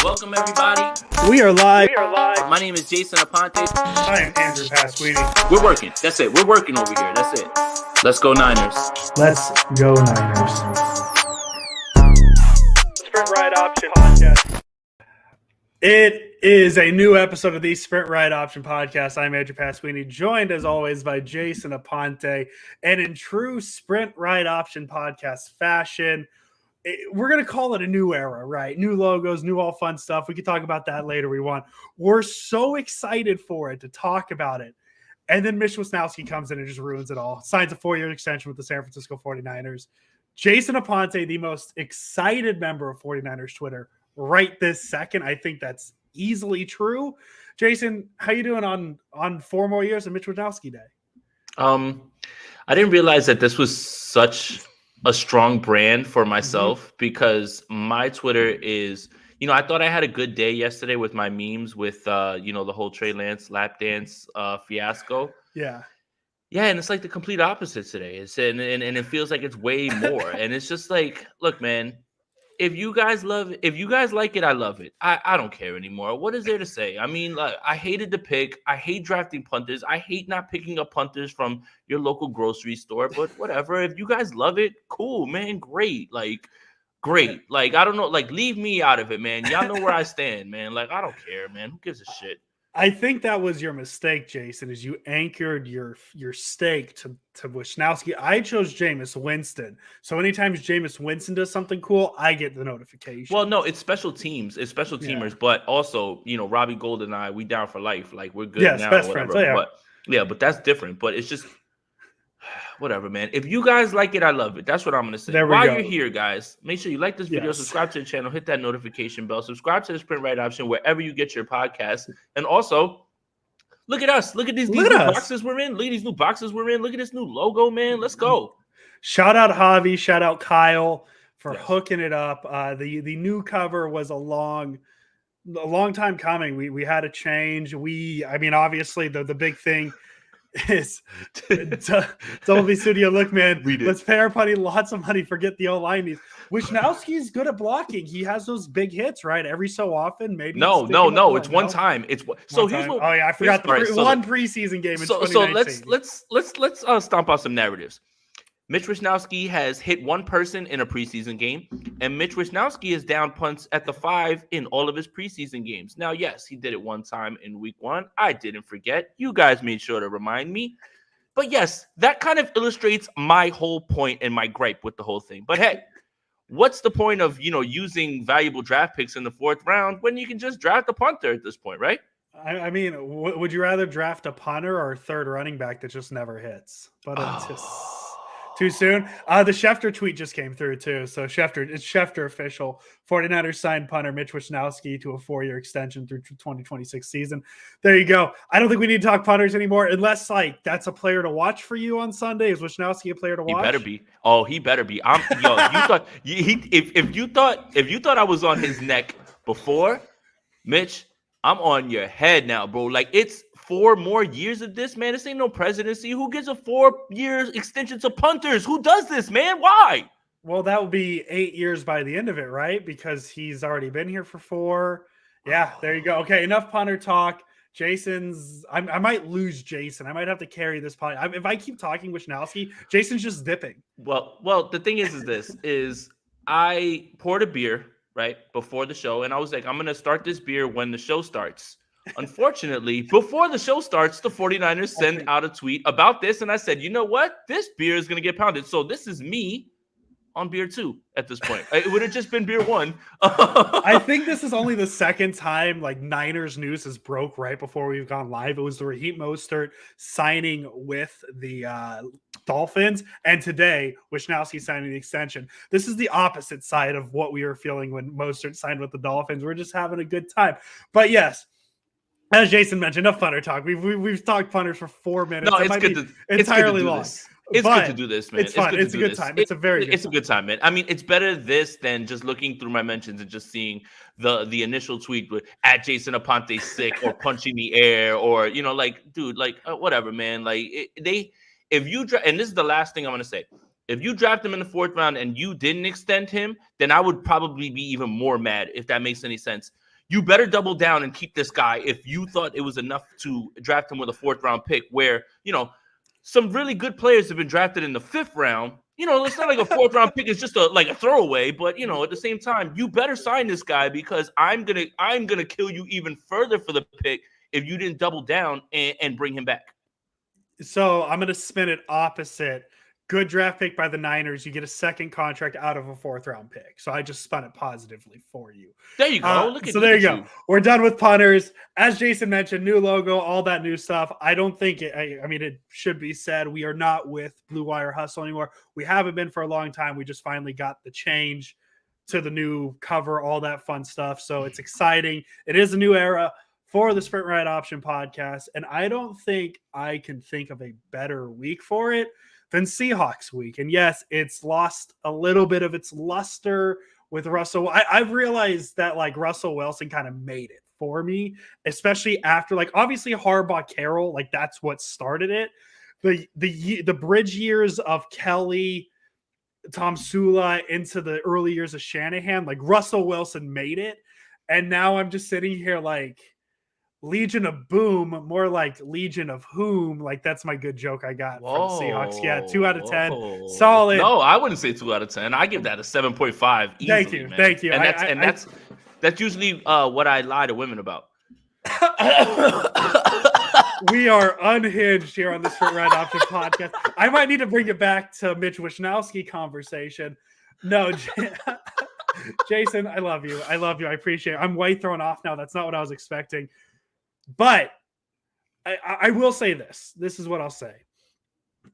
Welcome, everybody. We are live. My name is Jason Aponte. I am Andrew Pasquini. We're working. That's it. We're working over here. That's it. Let's go Niners. Let's go Niners. Sprint Ride Option Podcast. It is a new episode of the Sprint Ride Option Podcast. I'm Andrew Pasquini, joined as always by Jason Aponte. And in true Sprint Ride Option Podcast fashion, we're going to call it a new era, right? New logos, new all fun stuff. We can talk about that later. We're so excited for it to talk about it. And then Mitch Wisnowski comes in and just ruins it all. Signs a 4-year extension with the San Francisco 49ers. Jason Aponte, the most excited member of 49ers Twitter right this second. I think that's easily true. Jason, how you doing on 4 more years of Mitch Wisnowski Day? I didn't realize that this was such a strong brand for myself because my Twitter is, I thought I had a good day yesterday with my memes with, the whole Trey Lance lap dance fiasco. Yeah. Yeah, and it's like the complete opposite today. And it feels like it's way more. And it's just like, look, man, if you guys like it, I love it. I don't care anymore. What is there to say? I mean, like, I hated the pick. I hate drafting punters. I hate not picking up punters from your local grocery store. But whatever. If you guys love it, cool, man. Great. Like, great. Like, I don't know. Like, leave me out of it, man. Y'all know where I stand, man. Like, I don't care, man. Who gives a shit? I think that was your mistake, Jason, is you anchored your stake to Wisnowski. I chose Jameis Winston. So anytime Jameis Winston does something cool, I get the notification. Well, no, it's special teams. It's special teamers. Yeah. But also, Robbie Gold and I, we down for life. Like, we're good now. Best friends. Oh, yeah. But that's different. But it's just whatever, man. If you guys like it, I love it. That's what I'm going to say. While you're here, guys, make sure you like this video, subscribe to the channel, hit that notification bell, subscribe to the Sprint Right Option wherever you get your podcast. And also, look at us. Look at these new boxes we're in. Look at these new boxes we're in. Look at this new logo, man. Let's go. Shout out Javi. Shout out Kyle for hooking it up. The new cover was a long time coming. We had a change. Obviously the big thing is Double B Studio. Look, man, let's pay our buddy lots of money. Forget the O-line needs. Wisnowski's good at blocking. He has those big hits, right? Every so often, maybe. No. It's one time. Here's what. I forgot the one preseason game in 2019. So let's stomp out some narratives. Mitch Wisnowski has hit one person in a preseason game, and Mitch Wisnowski is down punts at the 5 in all of his preseason games. Now, yes, he did it one time in week 1. I didn't forget. You guys made sure to remind me. But yes, that kind of illustrates my whole point and my gripe with the whole thing. But hey, what's the point of, using valuable draft picks in the 4th round when you can just draft a punter at this point, right? I mean, would you rather draft a punter or a third running back that just never hits? But too soon. The Schefter tweet just came through too. So it's Schefter official. 49ers signed punter Mitch Wisnowski to a 4-year extension through 2026 season. There you go. I don't think we need to talk punters anymore, unless that's a player to watch for you on Sunday. Is Wisnowski a player to watch? He better be. Oh, he better be. If you thought I was on his neck before, Mitch, I'm on your head now, bro. Like, it's 4 more years of this, man. This ain't no presidency. Who gives a 4-year extension to punters? Who does this, man? Why? Well, that will be 8 years by the end of it, right? Because he's already been here for 4. Yeah, there you go. Okay, enough punter talk. I might lose Jason. I might have to carry this pod. If I keep talking Wisnowski, Jason's just dipping. Well, the thing is I poured a beer right before the show, and I was like, I'm going to start this beer when the show starts. Unfortunately, before the show starts, the 49ers send out a tweet about this, and I said, you know what? This beer is going to get pounded. So this is me on beer 2 at this point. It would have just been beer 1. I think this is only the second time Niners news has broke right before we've gone live. It was the Raheem Mostert signing with the Dolphins, and today Wisnowski signing the extension. This is the opposite side of what we were feeling when Mostert signed with the Dolphins. We're just having a good time. But yes, as Jason mentioned, enough punter talk. We've talked punters for 4 minutes. No, it's good to entirely long. It's good to do this, man. It's fun. It's a good time. It's a good time, man. I mean, it's better this than just looking through my mentions and just seeing the initial tweet with at Jason Aponte sick or punching the air or dude, whatever, man. If you and this is the last thing I'm gonna say. If you draft him in the 4th round and you didn't extend him, then I would probably be even more mad, if that makes any sense. You better double down and keep this guy if you thought it was enough to draft him with a 4th-round pick where, some really good players have been drafted in the 5th round. It's not like a 4th-round pick is just a throwaway, but at the same time, you better sign this guy because I'm gonna kill you even further for the pick if you didn't double down and bring him back. So I'm gonna spin it opposite. Good draft pick by the Niners. You get a 2nd contract out of a 4th-round pick. So I just spun it positively for you. There you go. There you go. We're done with punters. As Jason mentioned, new logo, all that new stuff. I don't think it should be said. We are not with Blue Wire Hustle anymore. We haven't been for a long time. We just finally got the change to the new cover, all that fun stuff. So it's exciting. It is a new era for the Sprint Right Option podcast. And I don't think I can think of a better week for it than Seahawks week. And yes, it's lost a little bit of its luster with Russell. I've realized that Russell Wilson kind of made it for me, especially after obviously Harbaugh Carroll, that's what started it. The bridge years of Kelly, Tom Sula into the early years of Shanahan, Russell Wilson made it. And now I'm just sitting here Legion of Boom, more like Legion of Whom. That's my good joke I got from Seahawks. Yeah, 2 out of 10. Solid. No, I wouldn't say 2 out of 10. I give that a 7.5 easily. Thank you. And that's usually what I lie to women about. We are unhinged here on the Sprint Right Option podcast. I might need to bring it back to Mitch Wishnowsky conversation. No, Jason, I love you. I appreciate it. I'm way thrown off now. That's not what I was expecting. But I will say this. This is what I'll say.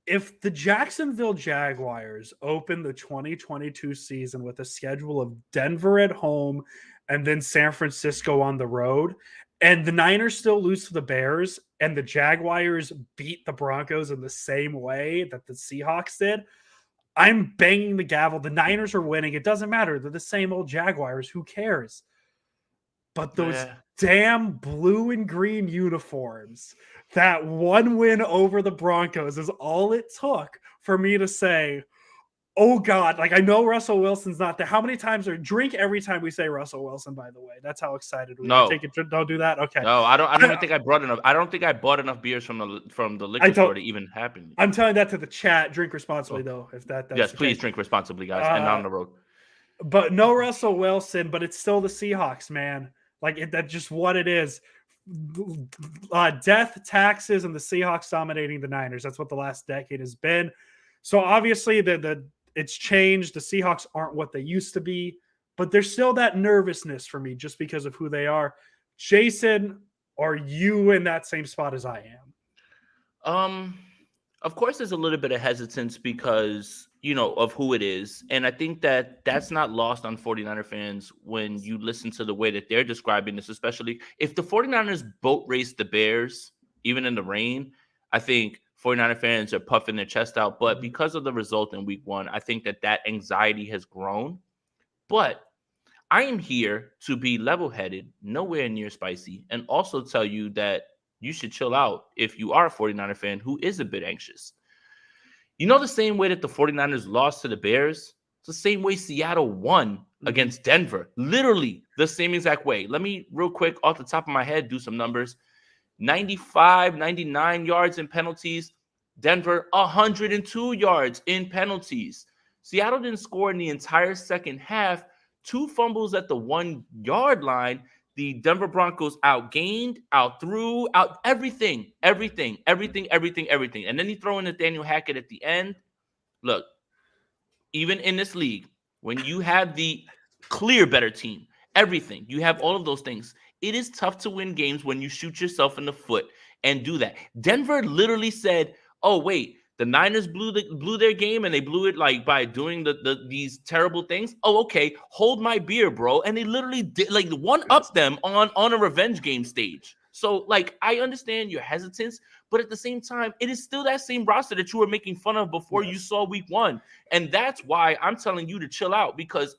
If the Jacksonville Jaguars open the 2022 season with a schedule of Denver at home and then San Francisco on the road, and the Niners still lose to the Bears, and the Jaguars beat the Broncos in the same way that the Seahawks did, I'm banging the gavel. The Niners are winning. It doesn't matter. They're the same old Jaguars. Who cares? But those damn blue and green uniforms, that one win over the Broncos is all it took for me to say, oh God, I know Russell Wilson's not there. How many times drink every time we say Russell Wilson, by the way? That's how excited we are. Don't do that. Okay. No, I don't even think I brought enough. I don't think I bought enough beers from the liquor store to even happen. I'm telling that to the chat. Drink responsibly though. If that's yes, please drink responsibly, guys, and on the road. But no Russell Wilson, but it's still the Seahawks, man. That's just what it is. Death, taxes, and the Seahawks dominating the Niners. That's what the last decade has been. So obviously it's changed. The Seahawks aren't what they used to be, but there's still that nervousness for me just because of who they are. Jason, are you in that same spot as I am? Of course, there's a little bit of hesitance because, of who it is. And I think that's not lost on 49er fans when you listen to the way that they're describing this, especially if the 49ers boat race the Bears, even in the rain, I think 49er fans are puffing their chest out. But because of the result in week 1, I think that anxiety has grown. But I am here to be level-headed, nowhere near spicy, and also tell you that you should chill out if you are a 49er fan who is a bit anxious. The same way that the 49ers lost to the Bears, it's the same way Seattle won against Denver. Literally the same exact way. Let me real quick off the top of my head do some numbers. 95, 99 yards in penalties. Denver, 102 yards in penalties. Seattle didn't score in the entire second half. 2 fumbles at the 1-yard line. The Denver Broncos outgained, outthrew, out everything. And then you throw in Nathaniel Hackett at the end. Look, even in this league, when you have the clear better team, everything, you have all of those things. It is tough to win games when you shoot yourself in the foot and do that. Denver literally said, oh, wait, the Niners blew their game and they blew it by doing these terrible things. Oh, okay, hold my beer, bro. And they literally did one-up them on a revenge game stage. So I understand your hesitance, but at the same time, it is still that same roster that you were making fun of before you saw week 1. And that's why I'm telling you to chill out because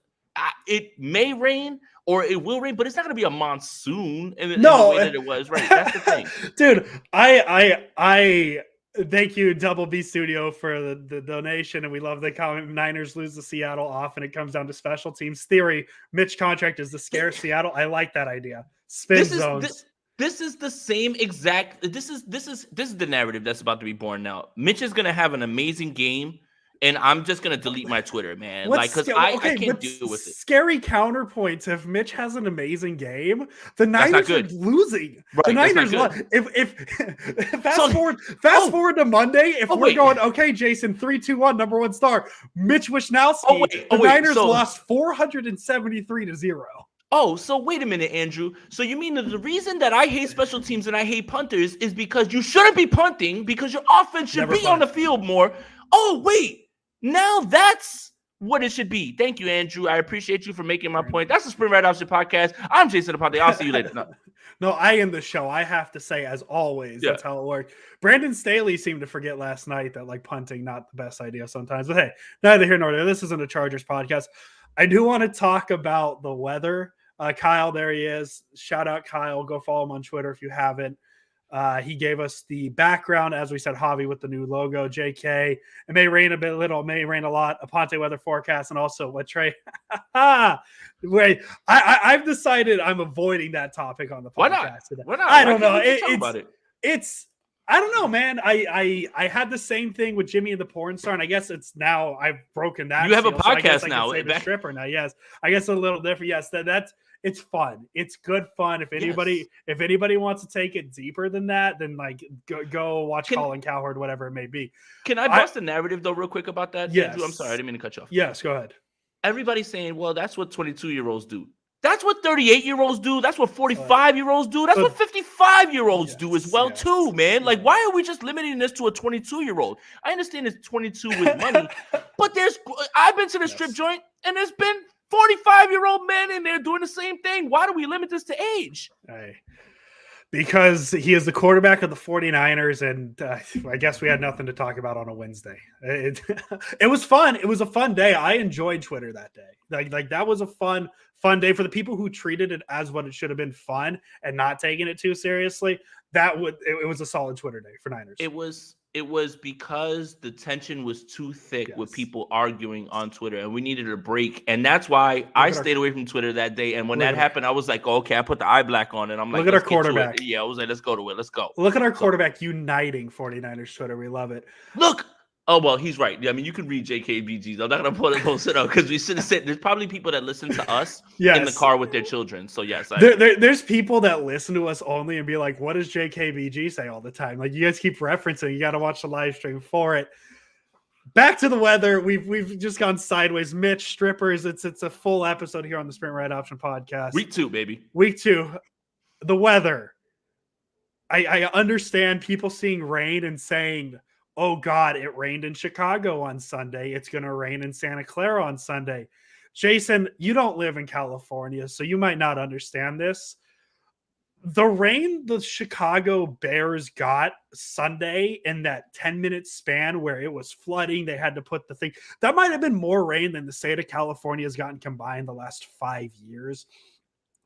it may rain or it will rain, but it's not going to be a monsoon in the way that it was. Right. That's the thing. Dude, I Thank you, Double B Studio, for the donation. And we love the comment. Niners lose to Seattle often. It comes down to special teams. Theory, Mitch contract is to scare Seattle. I like that idea. Spin zones. This is the same exact. This is the narrative that's about to be born now. Mitch is gonna have an amazing game, and I'm just gonna delete my Twitter, man. Because I can't deal with it. Scary counterpoints. If Mitch has an amazing game, the Niners are losing. Right, the Niners lost. If fast forward to Monday, if we're going, okay, Jason, 3-2-1, number one star, Mitch Wishnowsky, the Niners lost 473-0. Oh, so wait a minute, Andrew. So you mean that the reason that I hate special teams and I hate punters is because you shouldn't be punting because your offense should be on the field more? Oh, wait. Now that's what it should be. Thank you, Andrew. I appreciate you for making my point. That's the Sprint Right Option Podcast. I'm Jason Aponte. I'll see you later. No, I end the show. I have to say, as always, that's how it worked. Brandon Staley seemed to forget last night that punting not the best idea sometimes. But hey, neither here nor there. This isn't a Chargers podcast. I do want to talk about the weather. Kyle, there he is. Shout out Kyle. Go follow him on Twitter if you haven't. He gave us the background, as we said, Javi with the new logo, JK. It may rain a bit, little, may rain a lot. Aponte weather forecast, and also what Trey. Wait, I've decided I'm avoiding that topic on the podcast. Why not? Today. Why not? I don't know. It's I don't know, man. I had the same thing with Jimmy and the Porn Star, and I guess it's now I've broken that. You have a podcast now. The stripper now, yes. I guess a little different. Yes, that's. It's fun. It's good fun. If anybody wants to take it deeper than that, then go watch Colin Cowherd, whatever it may be. Can I bust a narrative though, real quick about that? Yes. Andrew? I'm sorry, I didn't mean to cut you off. Yes, go ahead. Everybody's saying, well, that's what 22-year-olds do. That's what 38-year-olds do. That's what 45-year-olds do. That's what 55-year-olds do as well, too, man. Why are we just limiting this to a 22-year-old? I understand it's 22 with money, but I've been to the strip joint, and there's been 45-year-old men in there doing the same thing. Why do we limit this to age? Hey, because he is the quarterback of the 49ers, and I guess we had nothing to talk about on a Wednesday. It was fun. It was a fun day. I enjoyed Twitter that day. That was a fun day for the people who treated it as what it should have been, fun, and not taking it too seriously. It was a solid Twitter day for Niners. It was because the tension was too thick with people arguing on Twitter, and we needed a break. And that's why I stayed away from Twitter that day. And when that happened, I was like, oh, okay, I put the eye black on, and I'm like, look at our quarterback. Yeah, I was like, let's go to it. Let's go. Look at our quarterback uniting 49ers Twitter. We love it. Look. Oh, well, he's right. I mean, you can read JKBGs. I'm not going to post it up because we should have said there's probably people that listen to us in the car with their children. So, yes. There's people that listen to us only and be like, what does JKBG say all the time? You guys keep referencing. You got to watch the live stream for it. Back to the weather. We've just gone sideways. Mitch, strippers. It's a full episode here on the Sprint Right Option podcast. Week 2, baby. Week 2. The weather. I understand people seeing rain and saying, oh, God, it rained in Chicago on Sunday. It's going to rain in Santa Clara on Sunday. Jason, you don't live in California, so you might not understand this. The rain the Chicago Bears got Sunday in that 10-minute span where it was flooding, they had to put the thing. That might have been more rain than the state of California has gotten combined the last 5 years.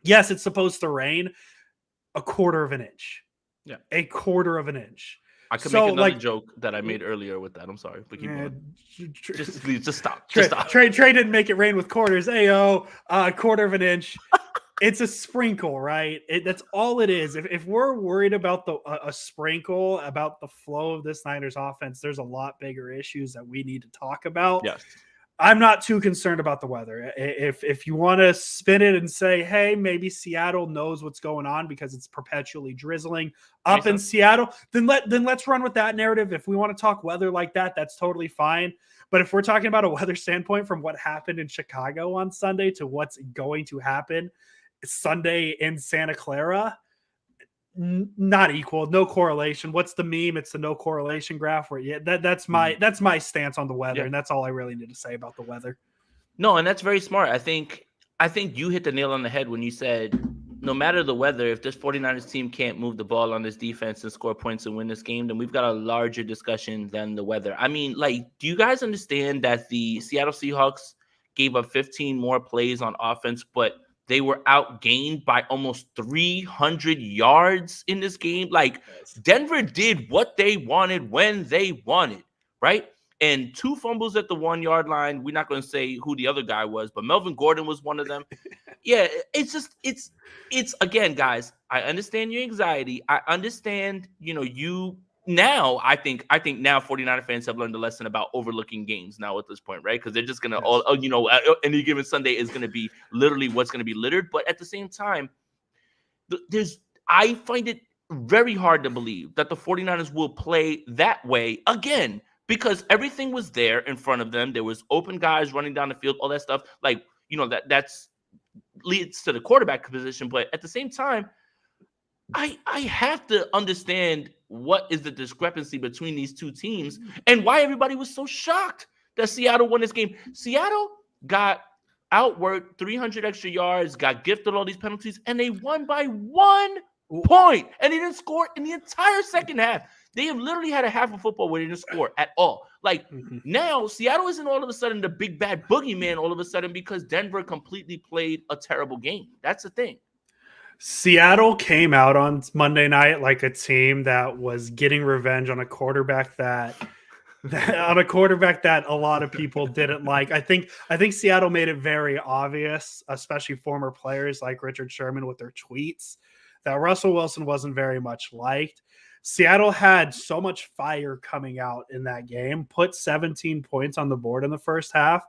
Yes, it's supposed to rain a quarter of an inch. Yeah. A quarter of an inch. I could make another joke that I made earlier with that. I'm sorry, but keep going. Just stop. Trey didn't make it rain with quarters. Ayo, quarter of an inch. It's a sprinkle, right? That's all it is. If we're worried about a sprinkle, about the flow of this Niners offense, there's a lot bigger issues that we need to talk about. Yes. I'm not too concerned about the weather. If you want to spin it and say, hey, maybe Seattle knows what's going on because it's perpetually drizzling up in Seattle, then let's run with that narrative. If we want to talk weather like that, that's totally fine. But if we're talking about a weather standpoint from what happened in Chicago on Sunday to what's going to happen Sunday in Santa Clara, not equal, no correlation. What's the meme? It's the no correlation graph. Where that's my stance on the weather, and that's all I really need to say about the weather. No, and that's very smart. I think you hit the nail on the head when you said no matter the weather, if this 49ers team can't move the ball on this defense and score points and win this game, then we've got a larger discussion than the weather. I mean, do you guys understand that the Seattle Seahawks gave up 15 more plays on offense, but They were outgained by almost 300 yards in this game. Like, Denver did what they wanted when they wanted, right? And 2 fumbles at the 1-yard line. We're not going to say who the other guy was, but Melvin Gordon was one of them. Yeah, it's again, guys, I understand your anxiety. I understand, you now, I think now 49er fans have learned a lesson about overlooking games now at this point, right? Because they're just going to, any given Sunday is going to be literally what's going to be littered. But at the same time, I find it very hard to believe that the 49ers will play that way again, because everything was there in front of them. There was open guys running down the field, all that stuff. Like, that's leads to the quarterback position. But at the same time, I have to understand what is the discrepancy between these two teams and why everybody was so shocked that Seattle won this game. Seattle got outworked, 300 extra yards, got gifted all these penalties, and they won by 1 point. And they didn't score in the entire second half. They have literally had a half of football where they didn't score at all. Like, now Seattle isn't all of a sudden the big bad boogeyman all of a sudden because Denver completely played a terrible game. That's the thing. Seattle came out on Monday night like a team that was getting revenge on a quarterback that a lot of people didn't like. I think Seattle made it very obvious, especially former players like Richard Sherman with their tweets, that Russell Wilson wasn't very much liked. Seattle had so much fire coming out in that game, put 17 points on the board in the first half.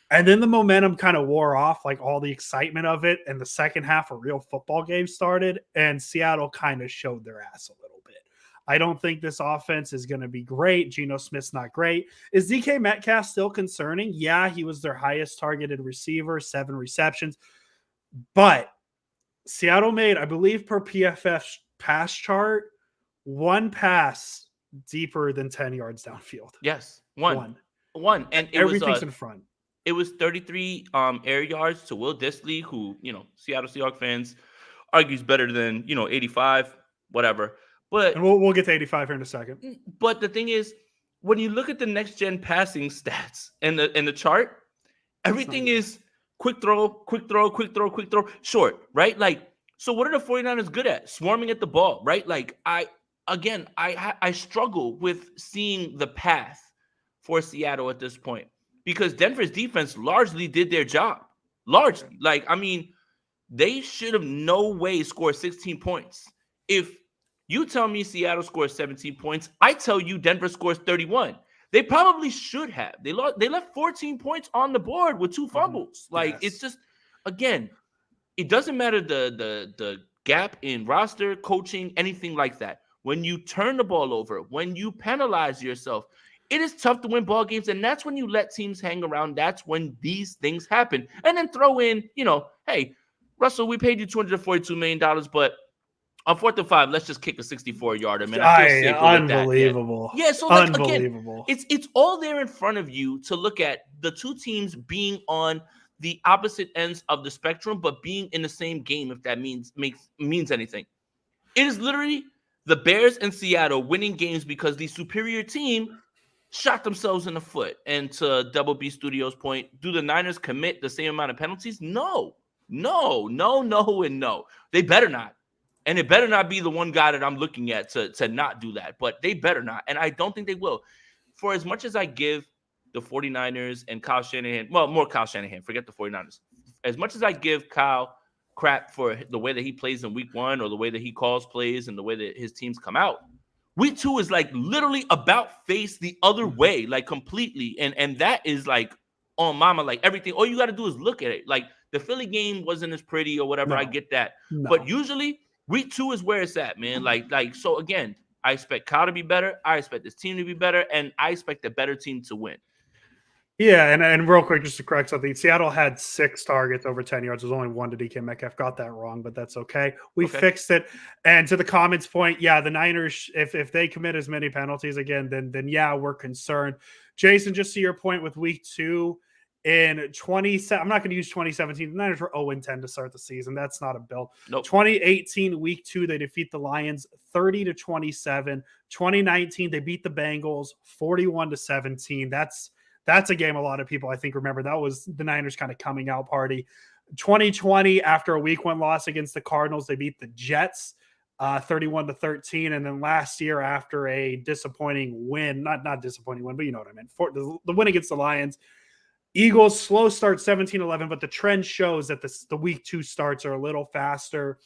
And then the momentum kind of wore off, like all the excitement of it. And the second half, a real football game started, and Seattle kind of showed their ass a little bit. I don't think this offense is going to be great. Geno Smith's not great. Is DK Metcalf still concerning? Yeah, he was their highest targeted receiver, 7 receptions. But Seattle made, I believe, per PFF pass chart, 1 pass deeper than 10 yards downfield. Yes, one. And everything's in front. It was 33 air yards to Will Dissly, who, Seattle Seahawks fans argues better than, 85, whatever. But and we'll get to 85 here in a second. But the thing is, when you look at the next gen passing stats and the chart, everything is quick throw, short, right? Like, so what are the 49ers good at? Swarming at the ball, right? Like, I struggle with seeing the path for Seattle at this point, because Denver's defense largely did their job. Largely. Like, I mean, they should have no way scored 16 points. If you tell me Seattle scores 17 points, I tell you Denver scores 31. They probably should have. They left 14 points on the board with 2 fumbles. Like, It's just, again, it doesn't matter the gap in roster, coaching, anything like that. When you turn the ball over, when you penalize yourself, it is tough to win ball games, and that's when you let teams hang around. That's when these things happen. And then throw in, hey, Russell, we paid you $242 million, but on 4th and 5, let's just kick a 64-yarder, man. I feel safer unbelievable. With that. Yeah, so like, unbelievable. Again, it's all there in front of you to look at, the two teams being on the opposite ends of the spectrum, but being in the same game, if that means anything. It is literally the Bears and Seattle winning games because the superior team shot themselves in the foot. And to Double B Studios' point, do the Niners commit the same amount of penalties? No. They better not. And it better not be the one guy that I'm looking at to not do that. But they better not. And I don't think they will. For as much as I give the 49ers and Kyle Shanahan, well, more Kyle Shanahan, forget the 49ers. As much as I give Kyle crap for the way that he plays in week 1 or the way that he calls plays and the way that his teams come out, week 2 is like literally about face the other way, like completely. And that is like on mama, like everything. All you got to do is look at it. Like the Philly game wasn't as pretty or whatever. No, I get that. No. But usually week 2 is where it's at, man. Like, so again, I expect Kyle to be better. I expect this team to be better. And I expect the better team to win. Yeah, and real quick, just to correct something, Seattle had 6 targets over 10 yards. There's only 1 to DK Metcalf. Got that wrong, but that's okay. We fixed it. And to the comments point, yeah, the Niners, if they commit as many penalties again, then yeah, we're concerned. Jason, just to your point with week 2, in I'm not going to use 2017. The Niners were 0-10 to start the season. That's not a bill. Nope. 2018, week 2, they defeat the Lions 30-27. 2019, they beat the Bengals 41-17. That's a game a lot of people, I think, remember. That was the Niners kind of coming out party. 2020, after a week 1 loss against the Cardinals, they beat the Jets 31-13. And then last year, after a disappointing win, not disappointing win, but you know what I meant, for the win against the Lions, Eagles slow start 17-11, but the trend shows that the week 2 starts are a little faster.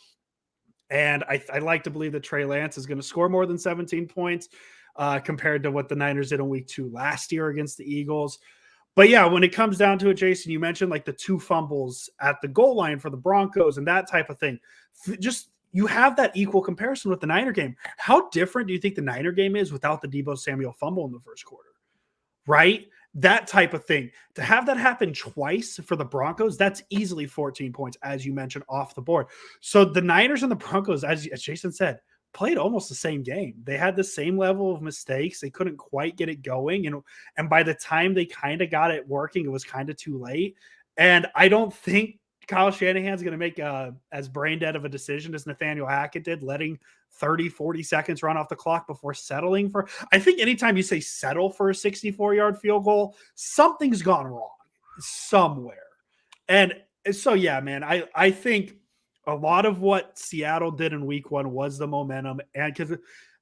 And I like to believe that Trey Lance is going to score more than 17 points compared to what the Niners did in week 2 last year against the Eagles. But yeah, when it comes down to it, Jason, you mentioned like the 2 fumbles at the goal line for the Broncos and that type of thing. Just you have that equal comparison with the Niner game. How different do you think the Niner game is without the Deebo Samuel fumble in the first quarter? Right? That type of thing. To have that happen twice for the Broncos, that's easily 14 points, as you mentioned, off the board. So the Niners and the Broncos, as Jason said, played almost the same game. They had the same level of mistakes. They couldn't quite get it going. And by the time they kind of got it working, it was kind of too late. And I don't think Kyle Shanahan's going to make as brain dead of a decision as Nathaniel Hackett did, letting 30, 40 seconds run off the clock before settling for. I think anytime you say settle for a 64-yard field goal, something's gone wrong somewhere. And so, yeah, man, I think a lot of what Seattle did in week 1 was the momentum. And because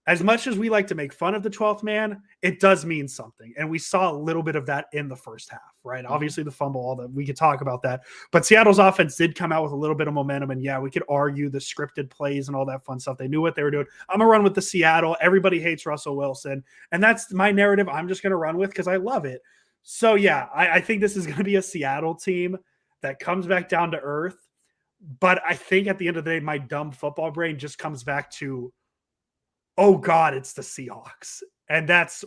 as much as we like to make fun of the 12th man, it does mean something. And we saw a little bit of that in the first half, right? Mm-hmm. Obviously the fumble, all that, we could talk about that. But Seattle's offense did come out with a little bit of momentum. And yeah, we could argue the scripted plays and all that fun stuff. They knew what they were doing. I'm going to run with the Seattle. Everybody hates Russell Wilson. And that's my narrative I'm just going to run with because I love it. So yeah, I think this is going to be a Seattle team that comes back down to earth. But I think at the end of the day, my dumb football brain just comes back to, oh God, it's the Seahawks. And that's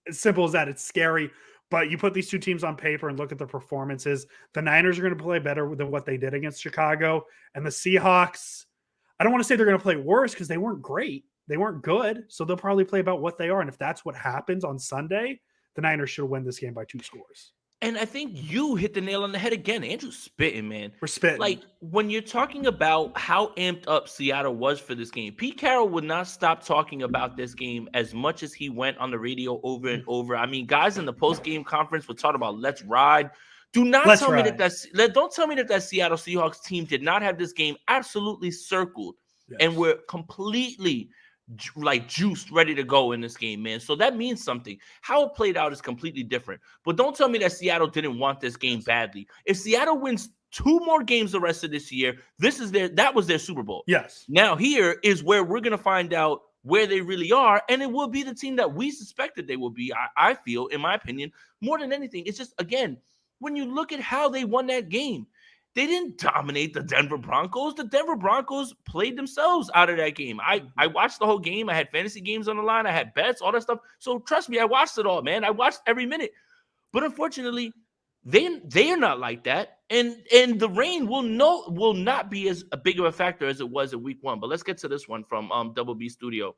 as simple as that. It's scary, but you put these 2 teams on paper and look at the performances. The Niners are going to play better than what they did against Chicago. And the Seahawks, I don't want to say they're going to play worse because they weren't great. They weren't good. So they'll probably play about what they are. And if that's what happens on Sunday, the Niners should win this game by 2 scores. And I think you hit the nail on the head again. Andrew's spitting, man. We're spitting. Like, when you're talking about how amped up Seattle was for this game, Pete Carroll would not stop talking about this game as much as he went on the radio over and over. I mean, guys in the post-game conference were talking about let's ride. Don't tell me that Seattle Seahawks team did not have this game absolutely circled and were completely like juiced, ready to go in this game, man. So that means something. How it played out is completely different. But don't tell me that Seattle didn't want this game badly. If Seattle wins 2 more games the rest of this year, that was their Super Bowl. Yes. Now here is where we're going to find out where they really are, and it will be the team that we suspected they will be. I feel, in my opinion, more than anything, it's just, again, when you look at how they won that game, they didn't dominate the Denver Broncos. The Denver Broncos played themselves out of that game. I watched the whole game. I had fantasy games on the line. I had bets, all that stuff. So trust me, I watched it all, man. I watched every minute. But unfortunately, they are not like that. And the rain will not be as big of a factor as it was in week 1. But let's get to this one from Double B Studio.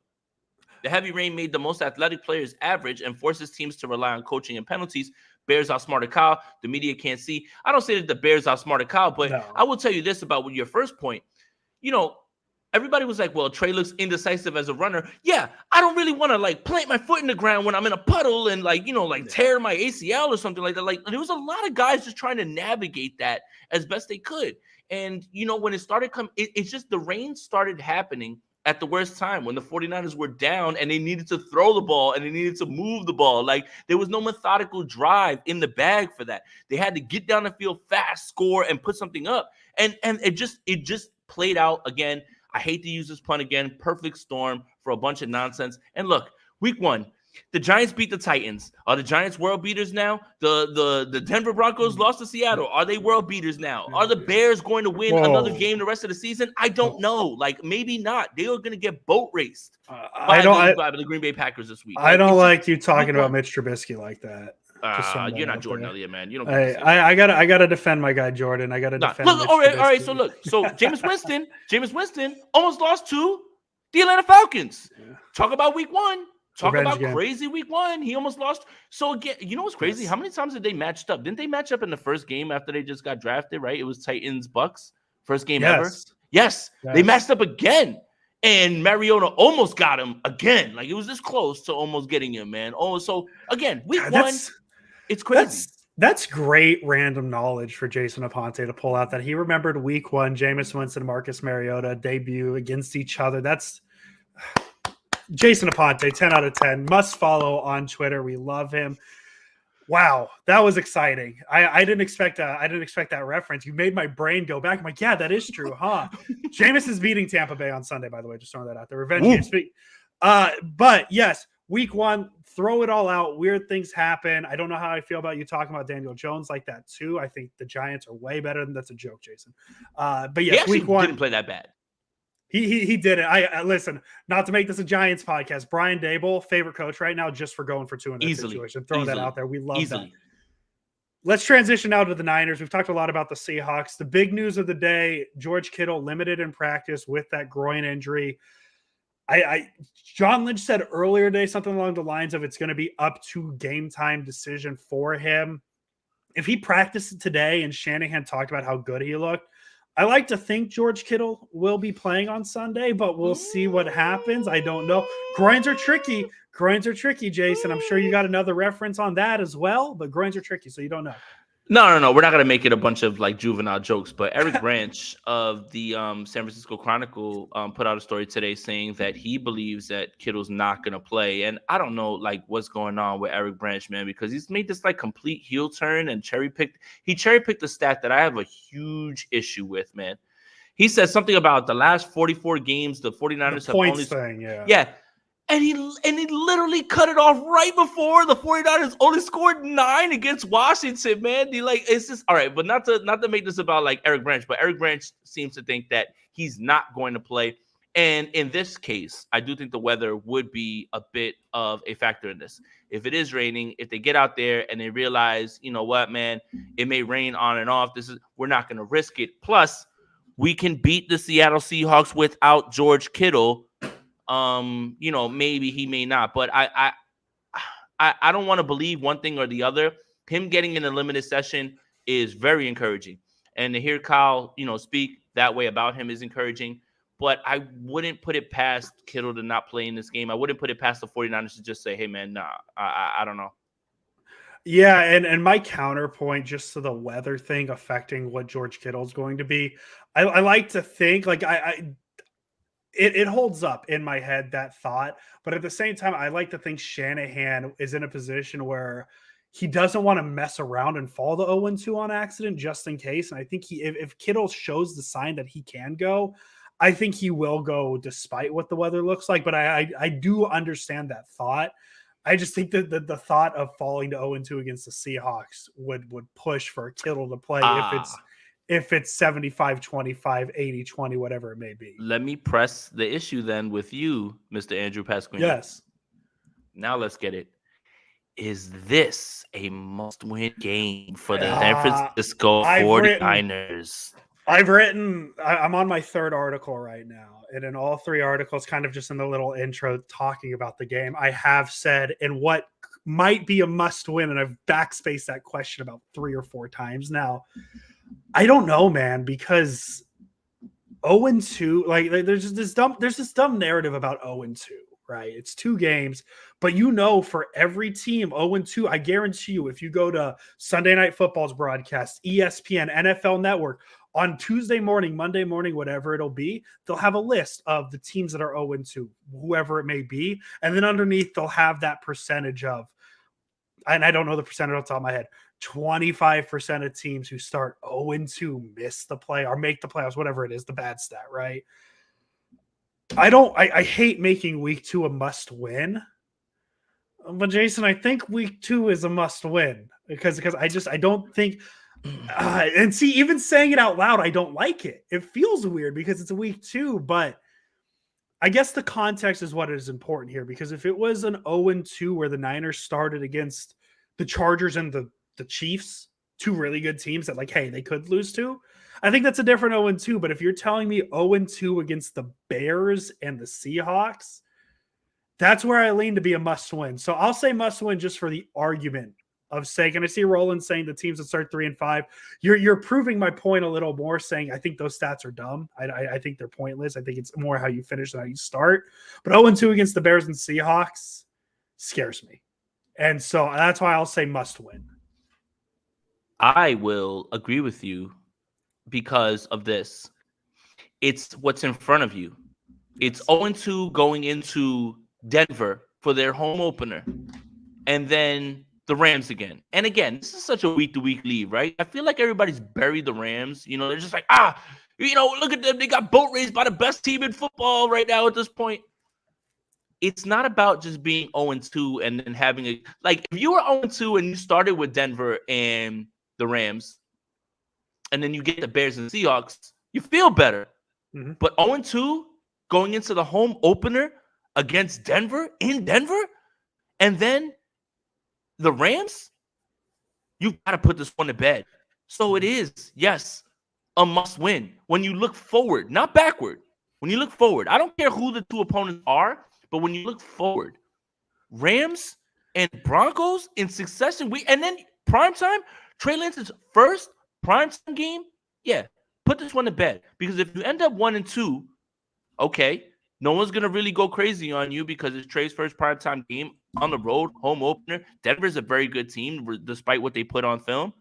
The heavy rain made the most athletic players average and forces teams to rely on coaching and penalties. Bears outsmarted Kyle. The media can't see. I don't say that the Bears outsmarted Kyle, but no. I will tell you this about your first point. You know, everybody was like, well, Trey looks indecisive as a runner. Yeah, I don't really want to like plant my foot in the ground when I'm in a puddle and tear my ACL or something like that. Like, there was a lot of guys just trying to navigate that as best they could. And, when it started coming, it's just the rain started happening at the worst time when the 49ers were down and they needed to throw the ball and they needed to move the ball. Like, there was no methodical drive in the bag for that. They had to get down the field fast, score, and put something up. And it just played out again. I hate to use this pun again. Perfect storm for a bunch of nonsense. And look, week 1, the Giants beat the Titans. Are the Giants world beaters now? The Denver Broncos lost to Seattle. Are they world beaters now? Are the Bears going to win another game the rest of the season? I don't know. Like, maybe not. They are going to get boat raced by the Green Bay Packers this week. I don't like you talking about Mitch Trubisky like that. You're not Jordan Elliott, man. You don't. I gotta defend my guy Jordan. I gotta defend. Look, all right. So Jameis Winston almost lost to the Atlanta Falcons. Yeah. Talk about week 1. Talk about crazy week 1. He almost lost. So again, you know what's crazy? Yes. How many times did they matched up? Didn't they match up in the first game after they just got drafted, right? It was Titans Bucks. First game ever. Yes. They matched up again. And Mariota almost got him again. Like, it was this close to almost getting him, man. Oh, so again, week 1, it's crazy. That's great random knowledge for Jason Aponte to pull out that he remembered week 1, Jameis Winston, Marcus Mariota debut against each other. That's Jason Aponte, 10 out of 10. Must follow on Twitter. We love him. Wow, that was exciting. I didn't expect that. I didn't expect that reference. You made my brain go back. I'm like, yeah, that is true, huh? Jameis is beating Tampa Bay on Sunday, by the way. Just throwing that out there. Revenge game. But yes, week 1, throw it all out. Weird things happen. I don't know how I feel about you talking about Daniel Jones like that too. I think the Giants are way better than that's a joke, Jason. But yes, week 1 didn't play that bad. He did it. I listen, not to make this a Giants podcast. Brian Dable, favorite coach right now, just for going for 2 in that situation. Throw that out there. We love that. Let's transition now to the Niners. We've talked a lot about the Seahawks. The big news of the day: George Kittle limited in practice with that groin injury. John Lynch said earlier today something along the lines of it's going to be up to game time decision for him. If he practiced today and Shanahan talked about how good he looked, I like to think George Kittle will be playing on Sunday, but we'll see what happens. I don't know. Groins are tricky. Groins are tricky, Jason. I'm sure you got another reference on that as well, but groins are tricky, so you don't know. No. We're not going to make it a bunch of like juvenile jokes, but Eric Branch of the San Francisco Chronicle put out a story today saying that he believes that Kittle's not going to play. And I don't know like what's going on with Eric Branch, man, because he's made this like complete heel turn and cherry picked a stat that I have a huge issue with, man. He said something about the last 44 games, the 49ers have only thing, yeah. And he literally cut it off right before the 49ers only scored 9 against Washington, man. It's just all right, but not to make this about like Eric Branch, but Eric Branch seems to think that he's not going to play. And in this case, I do think the weather would be a bit of a factor in this. If it is raining, if they get out there and they realize, you know what, man, it may rain on and off. We're not going to risk it. Plus, we can beat the Seattle Seahawks without George Kittle. Maybe he may not, but I don't want to believe one thing or the other. Him getting in a limited session is very encouraging, and to hear Kyle, speak that way about him is encouraging. But I wouldn't put it past Kittle to not play in this game. I wouldn't put it past the 49ers to just say, hey man, nah, I don't know. Yeah, and my counterpoint just to the weather thing affecting what George Kittle's going to be, I like to think like it holds up in my head, that thought. But at the same time, I like to think Shanahan is in a position where he doesn't want to mess around and fall to 0-2 on accident just in case. And I think if Kittle shows the sign that he can go, I think he will go despite what the weather looks like. But I do understand that thought. I just think that the thought of falling to 0-2 against the Seahawks would push for Kittle to play if it's 75-25, 80-20, whatever it may be. Let me press the issue then with you, Mr. Andrew Pasquini. Yes. Now let's get it. Is this a must-win game for the San Francisco 49ers? I'm on my 3rd article right now. And in all 3 articles, kind of just in the little intro talking about the game, I have said in what might be a must-win, and I've backspaced that question about 3 or 4 times now. I don't know, man, because 0-2, like there's this dumb narrative about 0-2, right? It's 2 games, but for every team 0-2, I guarantee you, if you go to Sunday Night Football's broadcast, ESPN, NFL Network, on Tuesday morning, Monday morning, whatever it'll be, they'll have a list of the teams that are 0-2, whoever it may be, and then underneath they'll have that percentage of, and I don't know the percentage off the top of my head, 25% of teams who start 0-2 miss the play or make the playoffs, whatever it is, the bad stat, right? I hate making week 2 a must win. But Jason, I think week 2 is a must win because I don't think and see, even saying it out loud, I don't like it. It feels weird because it's a week 2, but I guess the context is what is important here, because if it was an 0-2 where the Niners started against the Chargers and the Chiefs, 2 really good teams that hey, they could lose to, I think that's a different 0-2. But if you're telling me 0-2 against the Bears and the Seahawks, that's where I lean to be a must win. So I'll say must win just for the argument of sake. And I see Roland saying the teams that start 3-5. You're proving my point a little more, saying I think those stats are dumb. I think they're pointless. I think it's more how you finish than how you start. But 0-2 against the Bears and Seahawks scares me. And so that's why I'll say must win. I will agree with you because of this. It's what's in front of you. It's Yes. 0-2 going into Denver for their home opener, and then the Rams again. And again, this is such a week-to-week lead, right? I feel like everybody's buried the Rams. They're just like, look at them. They got boat raced by the best team in football right now at this point. It's not about just being 0-2 and then having if you were 0-2 and you started with Denver and the Rams, and then you get the Bears and Seahawks, you feel better. Mm-hmm. But 0-2 going into the home opener against Denver in Denver, and then the Rams, you've got to put this one to bed. So it is, yes, a must win. When you look forward, not backward, when you look forward, I don't care who the two opponents are, but when you look forward, Rams and Broncos in succession, and then primetime, Trey Lance's first primetime game, yeah, put this one to bed. Because if you end up 1-2, okay, no one's going to really go crazy on you because it's Trey's first primetime game on the road, home opener. Denver's a very good team despite what they put on film.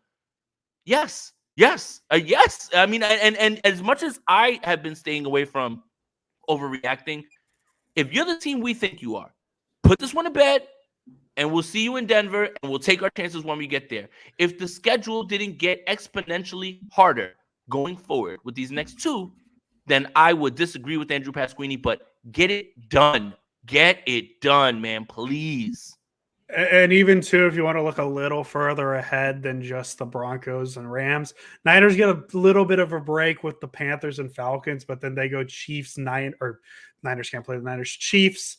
Yes. I mean, and as much as I have been staying away from overreacting, if you're the team we think you are, put this one to bed, and we'll see you in Denver, and we'll take our chances when we get there. If the schedule didn't get exponentially harder going forward with these next two, then I would disagree with Andrew Pasquini, but get it done. Get it done, man, please. And even too, if you want to look a little further ahead than just the Broncos and Rams, Niners get a little bit of a break with the Panthers and Falcons, but then they go Chiefs, Niners can't play the Niners, Chiefs,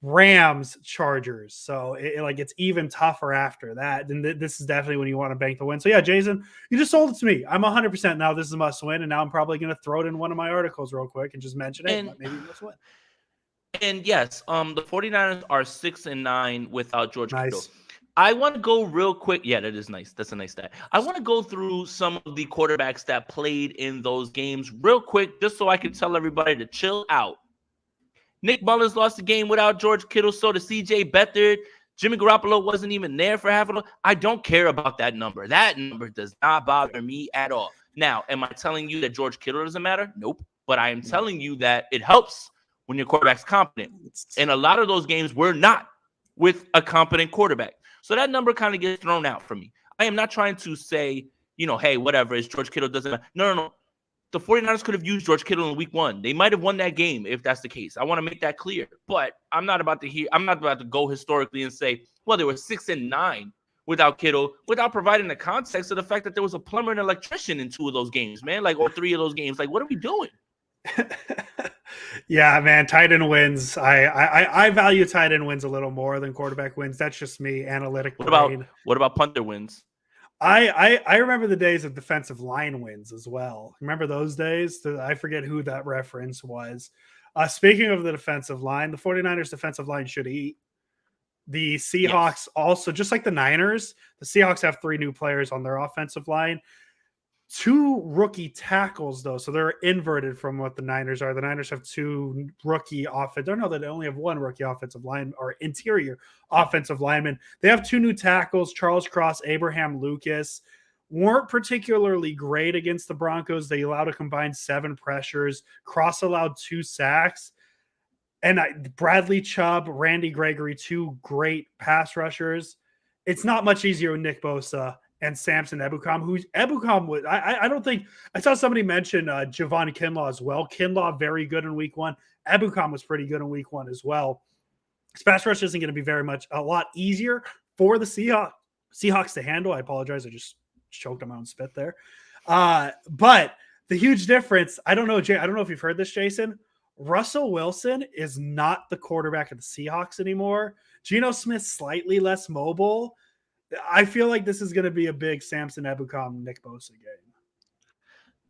Rams, Chargers. So it's even tougher after that. And this is definitely when you want to bank the win. So yeah, Jason, you just sold it to me. I'm 100% now. This is a must win, and now I'm probably going to throw it in one of my articles real quick and just mention it. Maybe must win. And yes, the 49ers are 6-9 without George Kittle. Nice. I want to go real quick. Yeah, that is nice. That's a nice stat. I want to go through some of the quarterbacks that played in those games real quick, just so I can tell everybody to chill out. Nick Mullins lost the game without George Kittle, so did CJ Beathard. Jimmy Garoppolo wasn't even there for half of it. I don't care about that number. That number does not bother me at all. Now, am I telling you that George Kittle doesn't matter? Nope. But I am telling you that it helps when your quarterback's competent. And a lot of those games were not with a competent quarterback. So that number kind of gets thrown out for me. I am not trying to say, hey, whatever, it's George Kittle doesn't matter. No. The 49ers could have used George Kittle in week 1. They might have won that game if that's the case. I want to make that clear. But I'm not about to go historically and say, well, they were 6-9 without Kittle, without providing the context of the fact that there was a plumber and electrician in 2 of those games, man, or 3 of those games. What are we doing? Yeah, man, tight end wins. I value tight end wins a little more than quarterback wins. That's just me, analytic. What about punter wins? I remember the days of defensive line wins as well. Remember those days? I forget who that reference was. Speaking of the defensive line, the 49ers defensive line should eat. The Seahawks also, just like the Niners, the Seahawks have 3 new players on their offensive line. 2 rookie tackles, though, so they're inverted from what the Niners are. The Niners have 2 rookie offense. I don't know that they only have 1 rookie offensive line or interior offensive lineman. They have 2 new tackles, Charles Cross, Abraham Lucas. Weren't particularly great against the Broncos. They allowed a combined 7 pressures. Cross allowed 2 sacks. And Bradley Chubb, Randy Gregory, 2 great pass rushers. It's not much easier with Nick Bosa and Samson Ebukam, I don't think I saw somebody mention Javon Kinlaw as well. Kinlaw, very good in week 1. Ebukam was pretty good in week 1 as well. His pass rush isn't going to be a lot easier for the Seahawks to handle. I apologize. I just choked on my own spit there. But the huge difference, I don't know, Jay, I don't know if you've heard this, Jason. Russell Wilson is not the quarterback of the Seahawks anymore. Geno Smith's slightly less mobile. I feel like this is going to be a big Samson Ebukam, Nick Bosa game.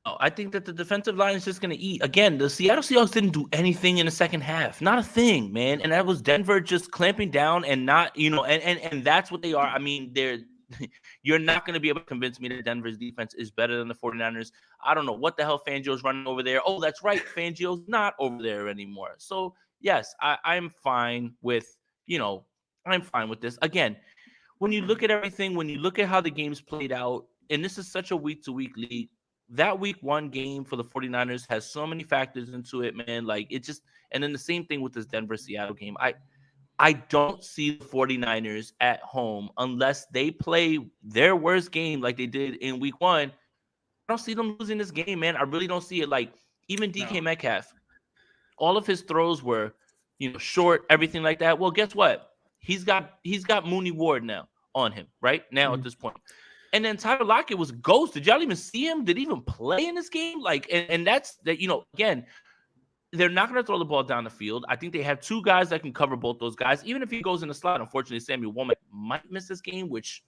Oh, I think that the defensive line is just going to eat. Again, the Seattle Seahawks didn't do anything in the second half. Not a thing, man. And that was Denver just clamping down and not, and that's what they are. I mean, you're not going to be able to convince me that Denver's defense is better than the 49ers. I don't know what the hell Fangio's running over there. Oh, that's right. Fangio's not over there anymore. So, yes, I'm fine with, I'm fine with this. Again, when you look at everything, when you look at how the games played out, and this is such a week-to-week league, that week one game for the 49ers has so many factors into it, man. Like, it just, and then the same thing with this Denver-Seattle game. I don't see the 49ers at home unless they play their worst game like they did in week one. I don't see them losing this game, man. I really don't see it. Like, even DK Metcalf, all of his throws were, short, everything like that. Well, guess what? He's got Mooney Ward now on him right now at this point. And then Tyler Lockett was ghost. Did y'all even see him? Did he even play in this game? Like, and that's that, again, they're not going to throw the ball down the field. I think they have two guys that can cover both those guys. Even if he goes in the slot, unfortunately, Samuel Womack might miss this game, which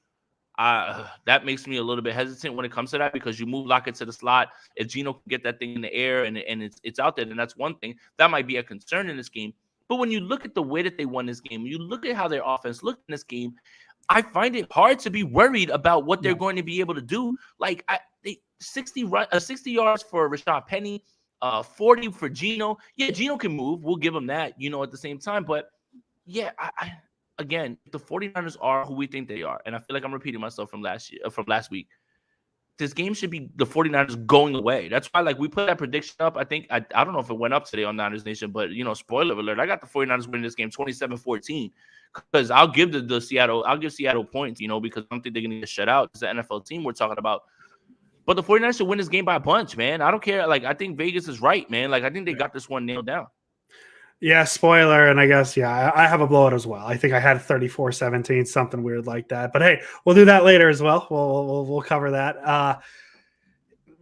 that makes me a little bit hesitant when it comes to that, because you move Lockett to the slot. If Geno can get that thing in the air and it's out there, then that's one thing. That might be a concern in this game. But when you look at the way that they won this game, you look at how their offense looked in this game, I find it hard to be worried about what they're going to be able to do. Like, 60 yards for Rashad Penny, 40 for Geno. Yeah, Geno can move. We'll give him that, at the same time. But, yeah, again, the 49ers are who we think they are. And I feel like I'm repeating myself from last week. This game should be the 49ers going away. That's why, like, we put that prediction up. I think, I don't know if it went up today on Niners Nation, but, spoiler alert, I got the 49ers winning this game 27-14. Because I'll give Seattle points, because I don't think they're going to get shut out. It's the NFL team we're talking about. But the 49ers should win this game by a bunch, man. I don't care. Like, I think Vegas is right, man. Like, I think they got this one nailed down. Yeah, spoiler, and I guess, I have a blowout as well. I think I had 34-17, something weird like that. But hey, we'll do that later as well. We'll cover that.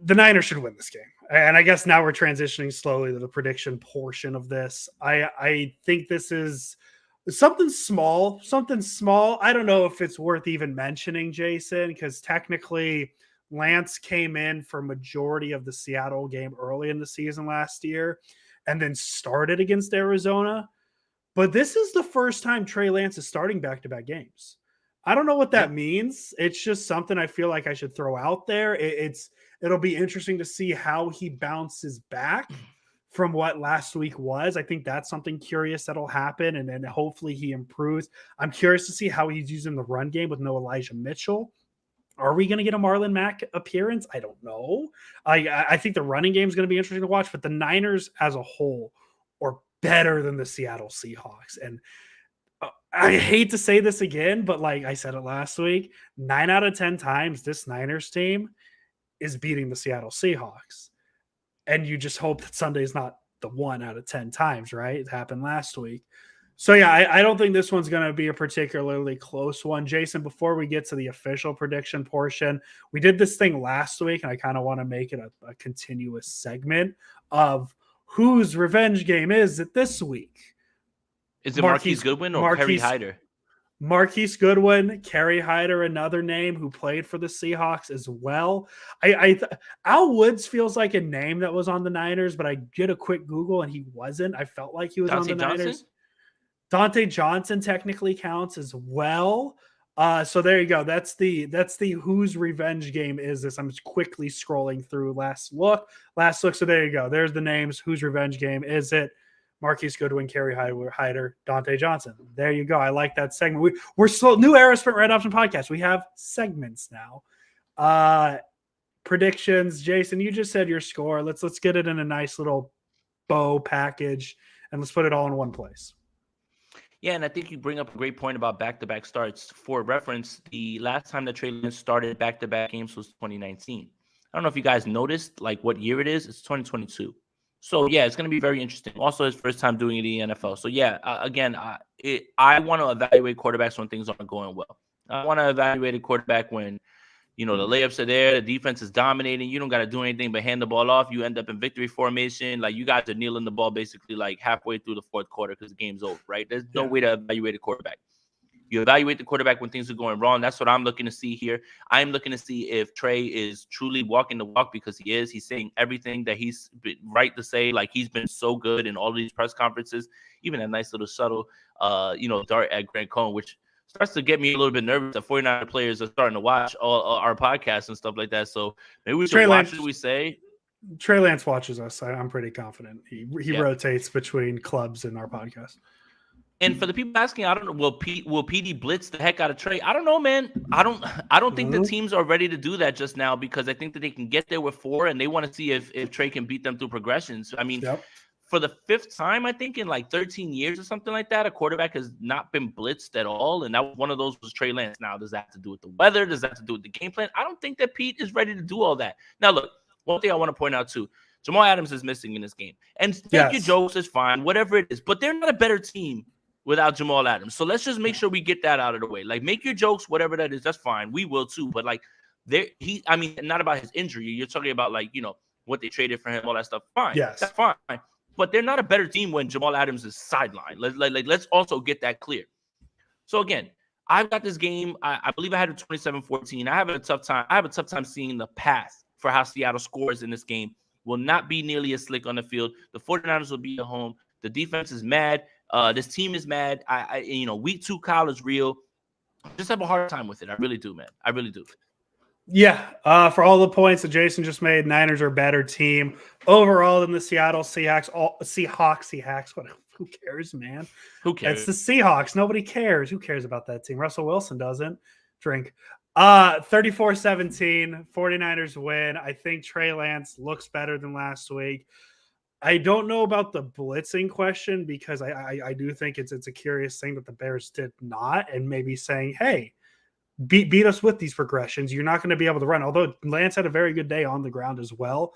The Niners should win this game. And I guess now we're transitioning slowly to the prediction portion of this. I think this is something small. I don't know if it's worth even mentioning, Jason, because technically Lance came in for majority of the Seattle game early in the season last year and then started against Arizona. But this is the first time Trey Lance is starting back-to-back games. I don't know what that means. It's just something I feel like I should throw out there. It'll be interesting to see how he bounces back from what last week was. I think that's something curious that'll happen, and then hopefully he improves. I'm curious to see how he's using the run game with no Elijah Mitchell. Are we going to get a Marlon Mack appearance? I don't know. I think the running game is going to be interesting to watch, but the Niners as a whole are better than the Seattle Seahawks. And I hate to say this again, but like I said it last week, 9 out of 10 times this Niners team is beating the Seattle Seahawks. And you just hope that Sunday's not the 1 out of 10 times, right? It happened last week. So, yeah, I don't think this one's going to be a particularly close one. Jason, before we get to the official prediction portion, we did this thing last week, and I kind of want to make it a continuous segment of whose revenge game is it this week? Is it Marquise Goodwin or Kerry Hyder? Marquise Goodwin, Kerry Hyder, another name who played for the Seahawks as well. Al Woods feels like a name that was on the Niners, but I did a quick Google and he wasn't. I felt like he was on the Niners. Dante Johnson technically counts as well. So there you go. That's the whose revenge game is this. I'm just quickly scrolling through last look. So there you go. There's the names. Whose revenge game is it? Marquise Goodwin, Kerry Hyder, Dante Johnson. There you go. I like that segment. We're still new era Sprint Red Option podcast. We have segments now. Predictions. Jason, you just said your score. Let's get it in a nice little bow package and let's put it all in one place. Yeah, and I think you bring up a great point about back-to-back starts. For reference, the last time that Trey Lance started back-to-back games was 2019. I don't know if you guys noticed like what year it is. It's 2022. So, yeah, it's going to be very interesting. Also, his first time doing it in the NFL. So, yeah, again, I want to evaluate quarterbacks when things aren't going well. I want to evaluate a quarterback when, the layups are there, the defense is dominating. You don't got to do anything but hand the ball off. You end up in victory formation. Like, you guys are kneeling the ball basically like halfway through the fourth quarter because the game's over, right? There's no way to evaluate a quarterback. You evaluate the quarterback when things are going wrong. That's what I'm looking to see here. I'm looking to see if Trey is truly walking the walk, because he is. He's saying everything that he's been right to say. Like, he's been so good in all of these press conferences, even a nice little subtle, dart at Grant Cohn, which starts to get me a little bit nervous that 49 players are starting to watch all our podcasts and stuff like that. So maybe we should watch what we say. Trey Lance watches us. I'm pretty confident. He rotates between clubs in our podcast. And for the people asking, I don't know, will PD blitz the heck out of Trey? I don't know, man. I don't think the teams are ready to do that just now, because I think that they can get there with 4, and they want to see if Trey can beat them through progressions. I mean, for the 5th time, I think in like 13 years or something like that, a quarterback has not been blitzed at all, and that was one of those was Trey Lance. Now, does that have to do with the weather? Does that have to do with the game plan? I don't think that Pete is ready to do all that. Now, look, one thing I want to point out too, Jamal Adams is missing in this game, and make your jokes is fine, whatever it is, but they're not a better team without Jamal Adams. So let's just make sure we get that out of the way. Like, make your jokes, whatever that is, that's fine. We will too. But like, I mean, not about his injury. You're talking about like, what they traded for him, all that stuff. Fine. Yes. That's fine. But they're not a better team when Jamal Adams is sidelined. Let's also get that clear. So again, I've got this game. I believe I had a 27-14. I have a tough time seeing the path for how Seattle scores in this game. Will not be nearly as slick on the field. The 49ers will be at home. The defense is mad. This team is mad. Week 2 Kyle is real. I just have a hard time with it. I really do, man. I really do. Yeah. For all the points that Jason just made, Niners are a better team overall than the Seattle Seahawks. Seahawks. Who cares, man? Who cares? It's the Seahawks. Nobody cares. Who cares about that team? Russell Wilson doesn't. Drink. 34-17. 49ers win. I think Trey Lance looks better than last week. I don't know about the blitzing question, because I do think it's a curious thing that the Bears did not, and maybe saying, hey, beat us with these progressions. You're not going to be able to run. Although Lance had a very good day on the ground as well.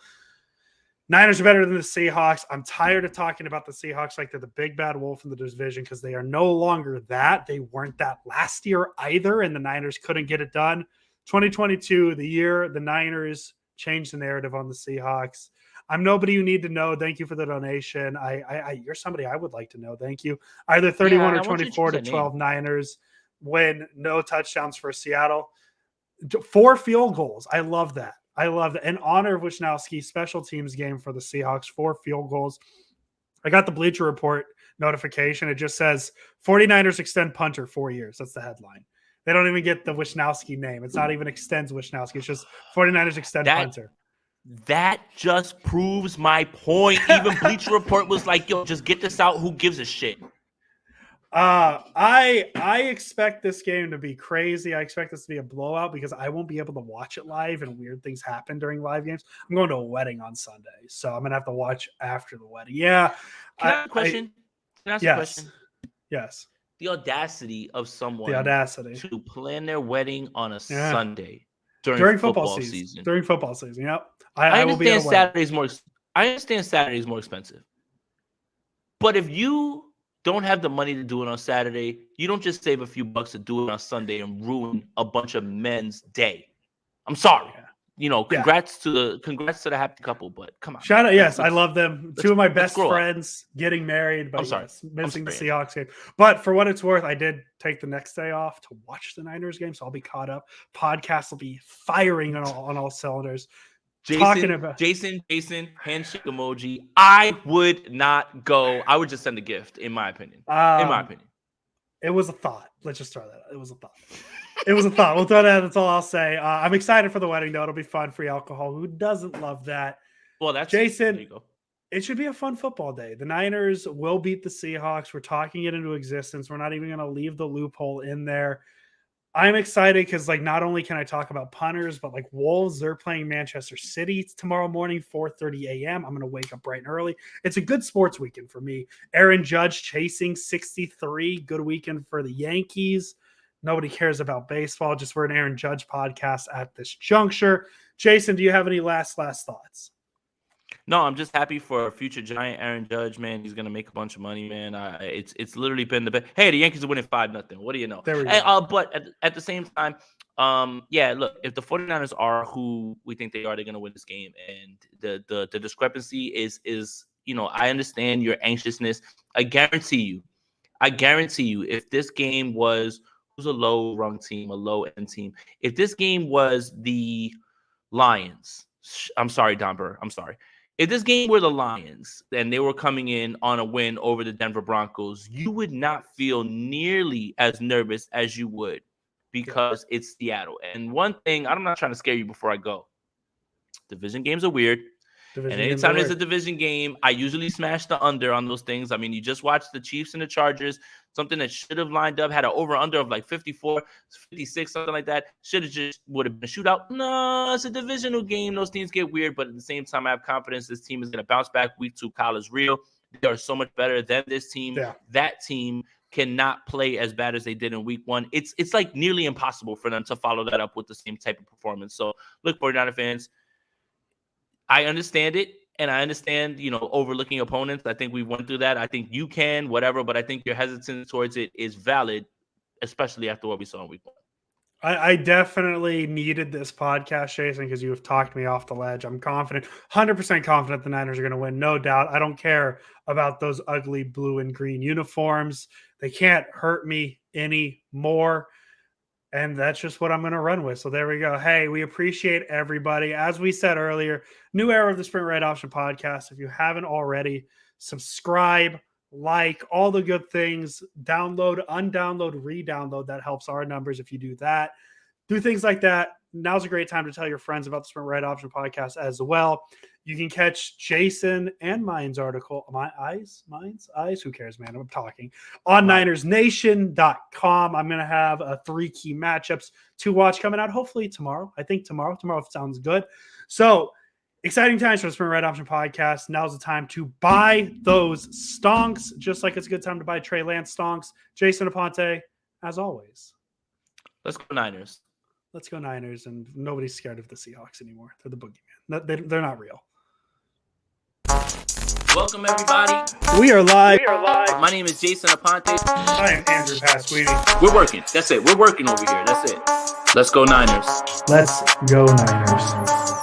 Niners are better than the Seahawks. I'm tired of talking about the Seahawks like they're the big bad wolf in the division, because they are no longer that. They weren't that last year either, and the Niners couldn't get it done. 2022, the year the Niners changed the narrative on the Seahawks. I'm nobody you need to know. Thank you for the donation. You're somebody I would like to know. Thank you. Either 31 or 24 to 12 Niners win. No touchdowns for Seattle. 4 field goals. I love that. In honor of Wisnowski, special teams game for the Seahawks, 4 field goals. I got the Bleacher Report notification. It just says 49ers extend punter 4 years. That's the headline. They don't even get the Wisnowski name. It's not even extends Wisnowski. It's just 49ers extend punter. That just proves my point. Even Bleacher Report was like, yo, just get this out. Who gives a shit? I expect this game to be crazy. I expect this to be a blowout, because I won't be able to watch it live, and weird things happen during live games. I'm going to a wedding on Sunday, so I'm going to have to watch after the wedding. Yeah. Can I ask a question? Yes. The audacity of someone to plan their wedding on a Sunday during football season. During football season, yep. I understand Saturday's more expensive. But if you don't have the money to do it on Saturday, you don't just save a few bucks to do it on Sunday and ruin a bunch of men's day. I'm sorry. Congrats to the happy couple, but come on. Shout out, yes, I love them. 2 of my best friends getting married, but missing the Seahawks game. But for what it's worth, I did take the next day off to watch the Niners game, so I'll be caught up. Podcast will be firing on all cylinders. Jason, handshake emoji. I would not go. I would just send a gift, in my opinion. It was a thought. Let's just throw that out. It was a thought. We'll throw that out. That's all I'll say. I'm excited for the wedding, though. It'll be fun. Free alcohol. Who doesn't love that? Well, that's Jason. There you go. It should be a fun football day. The Niners will beat the Seahawks. We're talking it into existence. We're not even going to leave the loophole in there. I'm excited because, not only can I talk about punters, but Wolves, they're playing Manchester City tomorrow morning, 4:30 a.m. I'm going to wake up bright and early. It's a good sports weekend for me. Aaron Judge chasing 63. Good weekend for the Yankees. Nobody cares about baseball. Just we're an Aaron Judge podcast at this juncture. Jason, do you have any last thoughts? No, I'm just happy for future Giant Aaron Judge, man. He's gonna make a bunch of money, man. It's literally been the best. Hey, the Yankees are winning 5-0. What do you know? There we go. But at the same time, look, if the 49ers are who we think they are, they're gonna win this game. And the discrepancy is I understand your anxiousness. I guarantee you, if this game was who's a low-rung team, a low-end team, if this game was the Lions, I'm sorry, Don Burr, I'm sorry. If this game were the Lions and they were coming in on a win over the Denver Broncos, you would not feel nearly as nervous as you would because it's Seattle. And one thing, I'm not trying to scare you before I go. Division games are weird. Division And game's anytime the there's a word. division game, I usually smash the under on those things. I mean, you just watched the Chiefs and the Chargers, something that should have lined up, had an over-under of like 54, 56, something like that. Should have just would have been a shootout. No, it's a divisional game. Those teams get weird, but at the same time, I have confidence this team is going to bounce back. Week 2, Kyle is real. They are so much better than this team. Yeah. That team cannot play as bad as they did in week 1. It's like nearly impossible for them to follow that up with the same type of performance. So look, 49er fans, I understand it. And I understand, overlooking opponents. I think we went through that. I think you can, whatever, but I think your hesitance towards it is valid, especially after what we saw in week 1. I definitely needed this podcast, Jason, because you have talked me off the ledge. I'm confident, 100% confident the Niners are going to win. No doubt. I don't care about those ugly blue and green uniforms. They can't hurt me anymore. And that's just what I'm going to run with. So there we go. Hey, we appreciate everybody. As we said earlier, new era of the Sprint Right Option podcast. If you haven't already, subscribe, like, all the good things, download, undownload, re-download. That helps our numbers if you do that. Do things like that. Now's a great time to tell your friends about the Sprint Right Option podcast as well. You can catch Jason and mine's article, mine's eyes, who cares, man? I'm talking on NinersNation.com. I'm going to have 3 key matchups to watch coming out hopefully tomorrow. I think tomorrow sounds good. So exciting times for the Sprint Right Option podcast. Now's the time to buy those stonks, just like it's a good time to buy Trey Lance stonks. Jason Aponte, as always. Let's go Niners. Let's go Niners, and nobody's scared of the Seahawks anymore. They're the boogeyman. They're not real. Welcome, everybody. We are live. My name is Jason Aponte. I am Andrew Pasquini. We're working. That's it. We're working over here. That's it. Let's go Niners. Let's go Niners.